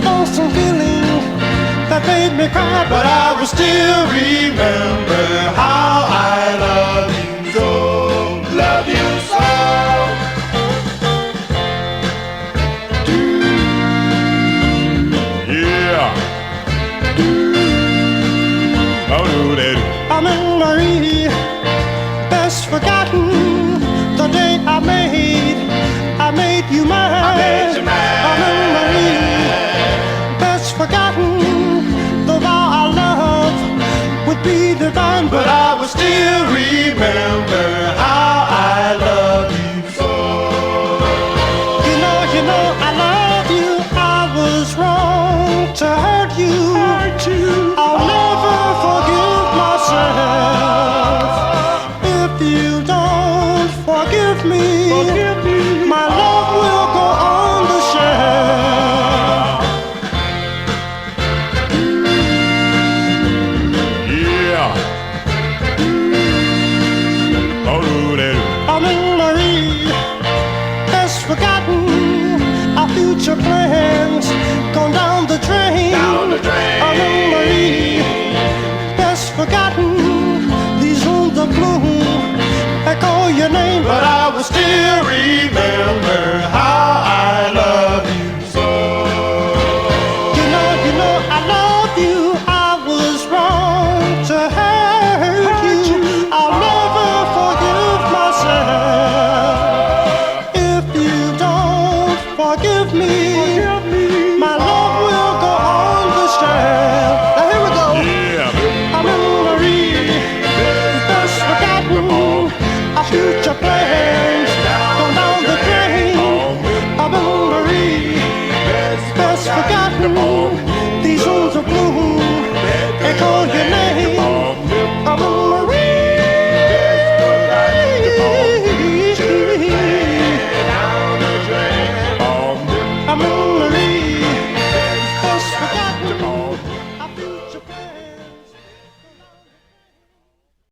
lonesome feeling that made me cry, but I will still remember how I love you so, love you so. Yeah. Oh, do that. I'm in Marie, best forgotten the day I made you mine. I made you mine. I'm in Marie, best forgotten the vow our love would be divine, but I will still remember